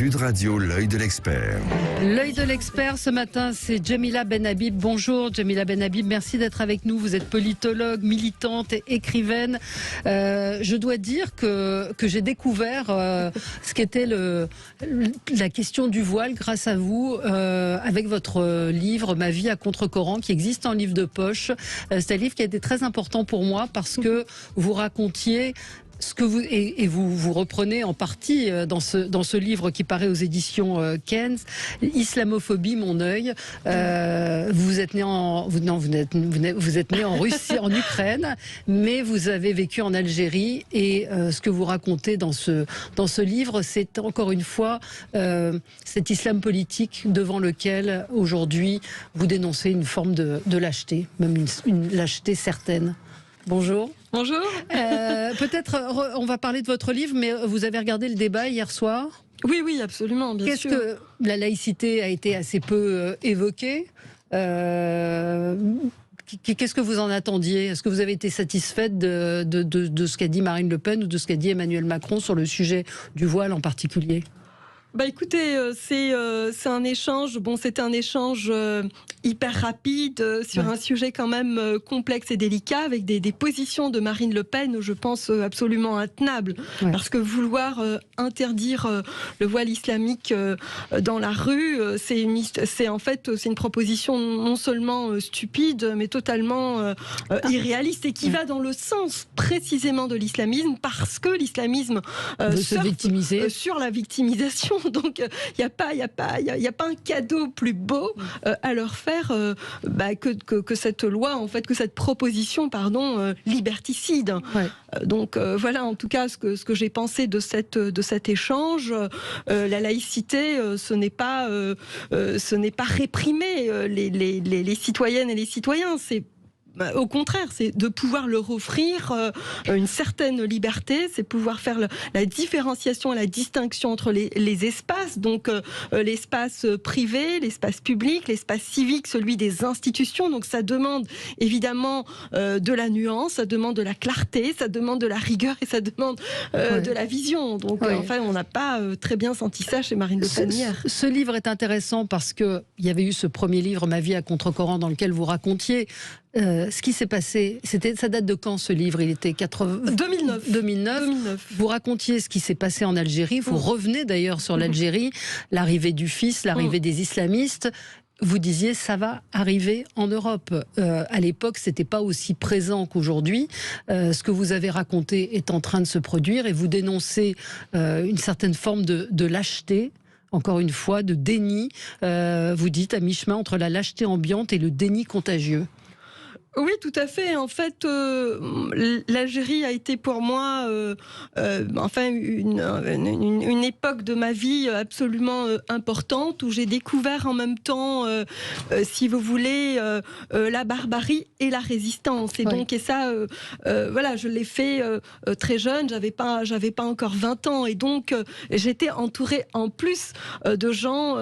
Sud Radio, l'œil de l'expert. L'œil de l'expert ce matin, c'est Jamila Benhabib. Bonjour Jamila Benhabib, merci d'être avec nous. Vous êtes politologue, militante et écrivaine. Je dois dire que j'ai découvert ce qu'était la question du voile grâce à vous, avec votre livre Ma vie à contre-courant, qui existe en livre de poche. C'est un livre qui a été très important pour moi parce que vous racontiez ce que vous reprenez en partie dans ce livre qui paraît aux éditions Kenz, Islamophobie, mon œil. Vous êtes né en Russie, en Ukraine, mais vous avez vécu en Algérie et ce que vous racontez dans ce livre, c'est encore une fois cet islam politique devant lequel aujourd'hui vous dénoncez une forme de lâcheté, même une lâcheté certaine. Bonjour. Bonjour. Peut-être on va parler de votre livre, mais vous avez regardé le débat hier soir ? Oui, absolument, bien sûr. Qu'est-ce que la laïcité a été assez peu évoquée ? Qu'est-ce que vous en attendiez ? Est-ce que vous avez été satisfaite de ce qu'a dit Marine Le Pen ou de ce qu'a dit Emmanuel Macron sur le sujet du voile en particulier ? Écoutez, c'est un échange. Bon, c'était un échange hyper rapide sur un sujet quand même complexe et délicat, avec des positions de Marine Le Pen, je pense, absolument intenables. Ouais. Parce que vouloir interdire le voile islamique dans la rue, c'est en fait une proposition non seulement stupide, mais totalement irréaliste et qui va dans le sens précisément de l'islamisme, parce que l'islamisme surfe sur la victimisation. Donc il n'y a pas un cadeau plus beau à leur faire que cette loi, en fait, que cette proposition, liberticide. Ouais. Donc voilà, en tout cas, ce que j'ai pensé de cet échange. La laïcité, ce n'est pas réprimer les citoyennes et les citoyens. Au contraire, c'est de pouvoir leur offrir une certaine liberté, c'est pouvoir faire la différenciation, la distinction entre les espaces, donc l'espace privé, l'espace public, l'espace civique, celui des institutions. Donc ça demande évidemment de la nuance, ça demande de la clarté, ça demande de la rigueur et ça demande de la vision. Donc enfin, on n'a pas très bien senti ça chez Marine Le Pen hier. Ce livre est intéressant parce qu'il y avait eu ce premier livre, Ma vie à contre-courant, dans lequel vous racontiez ce qui s'est passé. Ça date de quand ce livre ? Il était 2009. Vous racontiez ce qui s'est passé en Algérie. Vous revenez d'ailleurs sur l'Algérie, l'arrivée du fils, l'arrivée des islamistes. Vous disiez ça va arriver en Europe. À l'époque, c'était pas aussi présent qu'aujourd'hui. Ce que vous avez raconté est en train de se produire et vous dénoncez une certaine forme de lâcheté. Encore une fois, de déni. Vous dites à mi-chemin entre la lâcheté ambiante et le déni contagieux. Oui, tout à fait. En fait, l'Algérie a été pour moi une époque de ma vie absolument importante, où j'ai découvert en même temps, si vous voulez, la barbarie et la résistance. Et donc, je l'ai fait très jeune, j'avais pas encore 20 ans. Et donc, j'étais entourée en plus de gens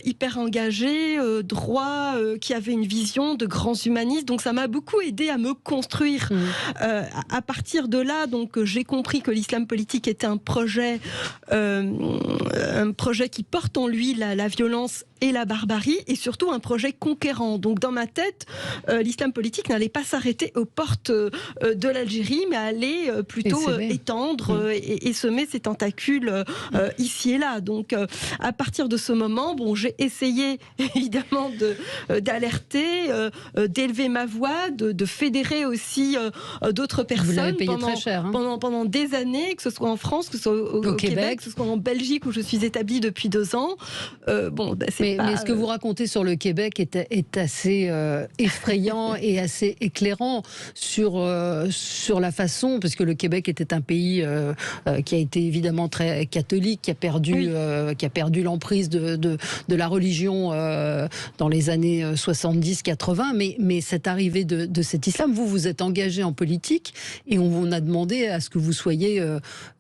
hyper engagés, droits, qui avaient une vision, de grands humanistes. Donc, ça m'a beaucoup aidé à me construire. À partir de là, donc, j'ai compris que l'islam politique était un projet qui porte en lui la violence et la barbarie, et surtout un projet conquérant. Donc dans ma tête, l'islam politique n'allait pas s'arrêter aux portes de l'Algérie, mais allait plutôt étendre et semer ses tentacules ici et là. Donc à partir de ce moment, j'ai essayé évidemment d'alerter, d'élever ma voix, de fédérer aussi d'autres personnes. Vous l'avez payé très cher, pendant des années, que ce soit en France, que ce soit au Québec, que ce soit en Belgique, où je suis établie depuis 2 ans. Mais ce que vous racontez sur le Québec est assez effrayant et assez éclairant sur la façon, parce que le Québec était un pays qui a été évidemment très catholique, qui a perdu l'emprise de la religion dans les années 70-80, mais cette arrivée de cet islam, vous êtes engagé en politique et on vous a demandé à ce que vous soyez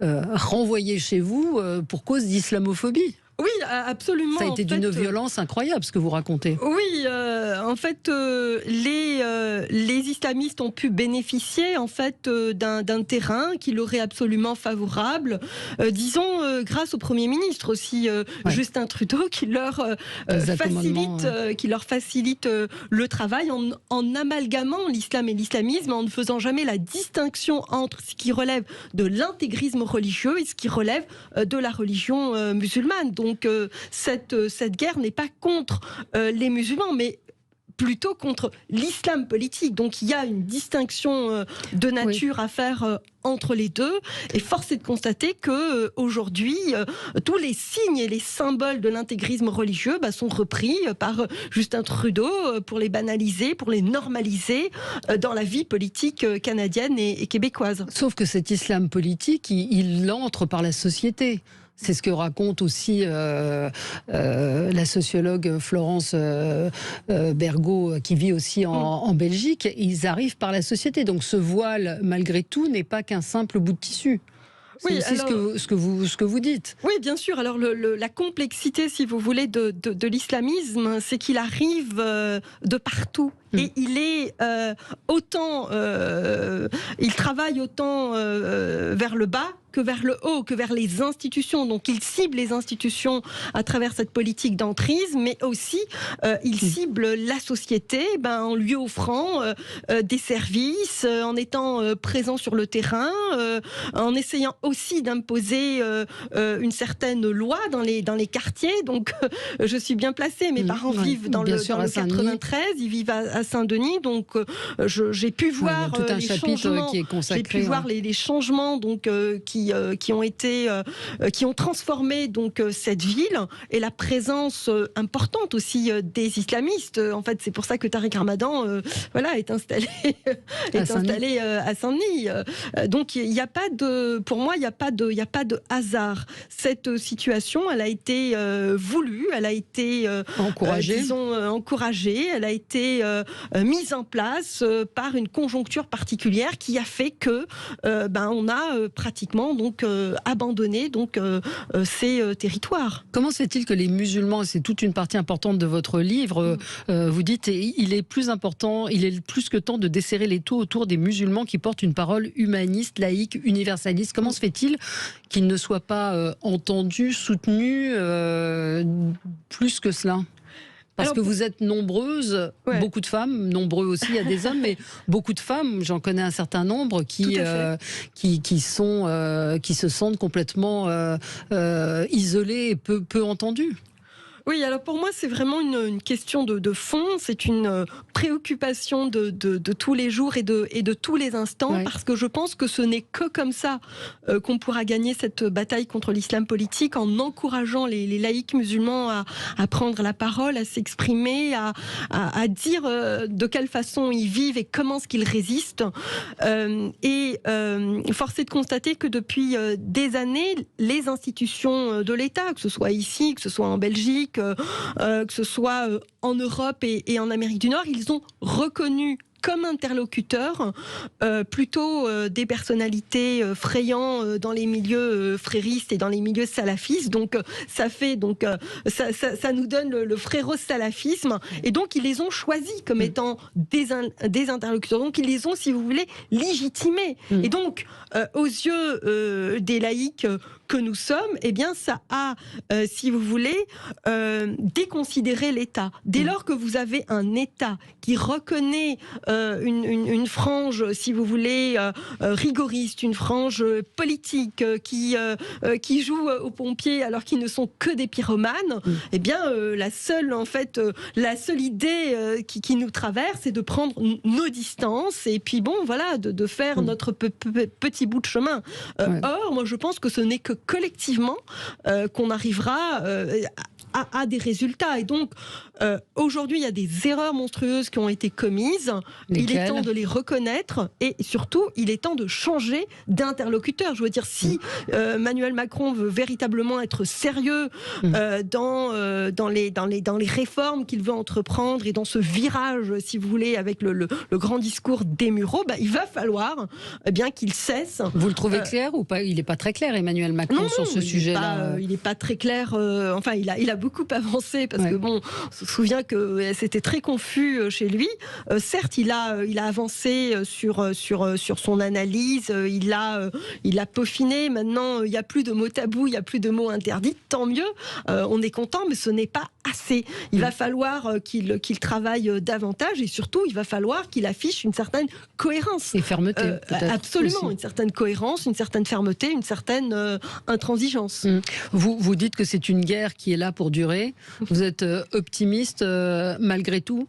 renvoyé chez vous pour cause d'islamophobie. Oui, absolument. Ça a été d'une violence incroyable, ce que vous racontez. Oui, en fait, les islamistes ont pu bénéficier en fait d'un terrain qui leur est absolument favorable, disons grâce au Premier ministre aussi, Justin Trudeau, qui leur facilite le travail en amalgamant l'islam et l'islamisme, en ne faisant jamais la distinction entre ce qui relève de l'intégrisme religieux et ce qui relève de la religion musulmane. Donc cette guerre n'est pas contre les musulmans, mais plutôt contre l'islam politique. Donc il y a une distinction de nature à faire entre les deux, et force est de constater que aujourd'hui tous les signes et les symboles de l'intégrisme religieux sont repris par Justin Trudeau pour les banaliser, pour les normaliser dans la vie politique canadienne et québécoise. Sauf que cet islam politique, il entre par la société. C'est ce que raconte aussi la sociologue Florence Bergot, qui vit aussi en Belgique. Ils arrivent par la société. Donc ce voile, malgré tout, n'est pas qu'un simple bout de tissu. C'est aussi ce que vous dites. Oui, bien sûr. Alors la complexité, si vous voulez, de l'islamisme, c'est qu'il arrive de partout. Et il est il travaille autant vers le bas que vers le haut, que vers les institutions. Donc il cible les institutions à travers cette politique d'entrisme, mais aussi il cible la société en lui offrant des services, en étant présent sur le terrain, en essayant aussi d'imposer une certaine loi dans les quartiers. Donc je suis bien placée, mes parents vivent dans le 93, ils vivent à Saint-Denis, donc j'ai pu voir les changements, qui est consacré, j'ai pu voir les changements donc qui ont transformé donc cette ville, et la présence importante aussi des islamistes. En fait, c'est pour ça que Tariq Ramadan est installé à Saint-Denis. Donc il n'y a pas de, pour moi, il n'y a pas de hasard. Cette situation, elle a été voulue, elle a été encouragée, elle a été mise en place par une conjoncture particulière qui a fait que on a pratiquement donc abandonné donc ces territoires. Comment se fait-il que les musulmans, c'est toute une partie importante de votre livre, vous dites il est plus que temps de desserrer les taux autour des musulmans qui portent une parole humaniste, laïque, universaliste. Comment se fait-il qu'ils ne soient pas entendus, soutenus plus que cela ? Parce que vous êtes nombreuses, beaucoup de femmes, nombreux aussi, il y a des hommes, mais beaucoup de femmes, j'en connais un certain nombre, qui se sentent complètement isolées et peu entendues. Oui, alors pour moi, c'est vraiment une question de fond, c'est une préoccupation de tous les jours et de tous les instants, parce que je pense que ce n'est que comme ça qu'on pourra gagner cette bataille contre l'islam politique, en encourageant les laïcs musulmans à prendre la parole, à s'exprimer, à dire de quelle façon ils vivent et comment est-ce qu'ils résistent. Force est de constater que depuis des années, les institutions de l'État, que ce soit ici, que ce soit en Belgique, que ce soit en Europe et en Amérique du Nord, ils ont reconnu comme interlocuteurs plutôt des personnalités frayant dans les milieux fréristes et dans les milieux salafistes. Donc ça nous donne le frérot-salafisme, et donc ils les ont choisis comme étant des interlocuteurs. Donc ils les ont, si vous voulez, légitimés. Et donc aux yeux des laïcs que nous sommes, eh bien ça a, si vous voulez, déconsidéré l'État. Dès lors que vous avez un État qui reconnaît une frange, si vous voulez, rigoriste, une frange politique qui joue aux pompiers alors qu'ils ne sont que des pyromanes, eh bien la seule idée qui nous traverse, c'est de prendre nos distances et puis de faire notre petit bout de chemin. Or, moi je pense que ce n'est que collectivement qu'on arrivera a des résultats. Et donc, aujourd'hui, il y a des erreurs monstrueuses qui ont été commises. Il est temps de les reconnaître et surtout, il est temps de changer d'interlocuteur. Je veux dire, si Emmanuel Macron veut véritablement être sérieux dans les réformes qu'il veut entreprendre et dans ce virage, si vous voulez, avec le grand discours des Mureaux, il va falloir bien qu'il cesse. Vous le trouvez clair ou pas? Il n'est pas très clair, Emmanuel Macron, sur ce sujet-là. Il n'est pas très clair. Enfin, il a beaucoup avancé parce que on se souvient que c'était très confus chez lui. Certes, il a avancé sur son analyse. Il a peaufiné. Maintenant, il n'y a plus de mots tabous, il n'y a plus de mots interdits. Tant mieux. On est content, mais ce n'est pas assez. Il va falloir qu'il travaille davantage et surtout, il va falloir qu'il affiche une certaine cohérence. Et fermeté, peut-être. Absolument, aussi. une certaine cohérence, une certaine fermeté, une certaine intransigeance. Vous dites que c'est une guerre qui est là pour durer. Vous êtes optimiste malgré tout?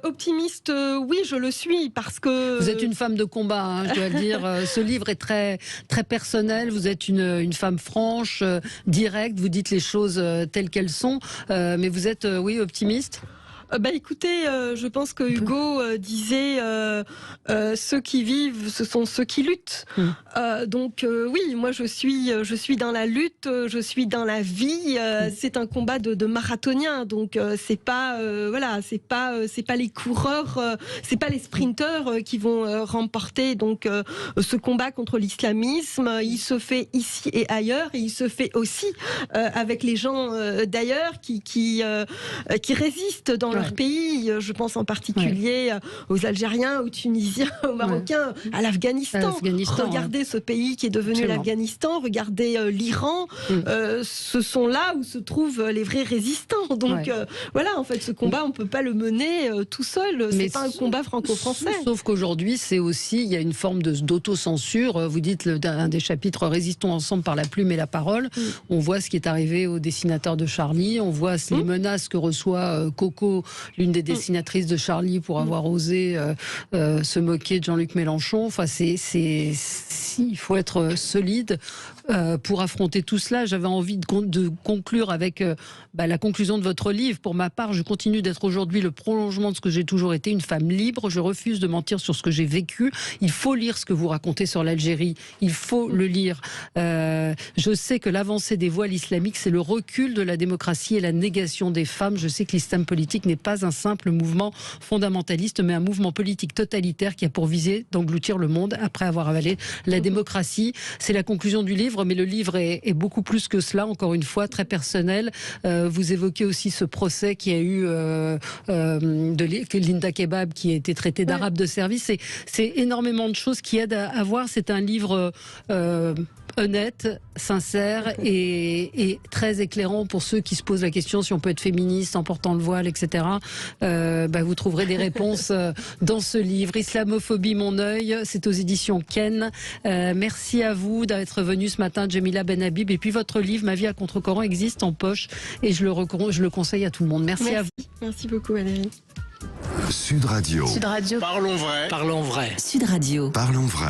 Optimiste, oui, je le suis, parce que... Vous êtes une femme de combat, je dois le dire. Ce livre est très, très personnel. Vous êtes une femme franche, directe. Vous dites les choses telles qu'elles sont. Mais vous êtes, oui, optimiste? Écoutez, je pense que Hugo disait ceux qui vivent, ce sont ceux qui luttent. Donc oui, moi je suis dans la lutte, je suis dans la vie. C'est un combat de marathonien, donc c'est pas les coureurs, c'est pas les sprinteurs qui vont remporter donc ce combat contre l'islamisme. Il se fait ici et ailleurs, et il se fait aussi avec les gens d'ailleurs qui résistent dans leur pays. Je pense en particulier aux Algériens, aux Tunisiens, aux Marocains, à l'Afghanistan. Regardez ce pays qui est devenu l'Afghanistan, regardez l'Iran. Ce sont là où se trouvent les vrais résistants. Donc voilà, en fait, ce combat, on ne peut pas le mener tout seul. C'est pas un combat franco-français. Sauf qu'aujourd'hui, c'est aussi, il y a une forme d'autocensure. Vous dites un des chapitres Résistons ensemble par la plume et la parole. On voit ce qui est arrivé au dessinateur de Charlie. On voit les menaces que reçoit Coco, l'une des dessinatrices de Charlie, pour avoir osé se moquer de Jean-Luc Mélenchon. Enfin, il faut être solide pour affronter tout cela. J'avais envie de conclure avec la conclusion de votre livre. Pour ma part, je continue d'être aujourd'hui le prolongement de ce que j'ai toujours été, une femme libre. Je refuse de mentir sur ce que j'ai vécu. Il faut lire ce que vous racontez sur l'Algérie. Il faut le lire. Je sais que l'avancée des voiles islamiques, c'est le recul de la démocratie et la négation des femmes. Je sais que l'islam politique n'est pas un simple mouvement fondamentaliste, mais un mouvement politique totalitaire qui a pour visée d'engloutir le monde après avoir avalé la démocratie. C'est la conclusion du livre, mais le livre est beaucoup plus que cela, encore une fois, très personnel. Vous évoquez aussi ce procès qui a eu de Linda Kebab, qui a été traitée d'arabe de service. C'est énormément de choses qui aident à voir. C'est un livre honnête, sincère et très éclairant pour ceux qui se posent la question si on peut être féministe en portant le voile, etc. Vous trouverez des réponses dans ce livre. Islamophobie, mon œil, c'est aux éditions Ken. Merci à vous d'être venu ce matin, Djemila Benhabib. Et puis votre livre, Ma vie à contre-courant, existe en poche et je le conseille à tout le monde. Merci à vous. Merci beaucoup, Valérie. Sud Radio. Sud Radio. Parlons vrai. Parlons vrai. Sud Radio. Parlons vrai.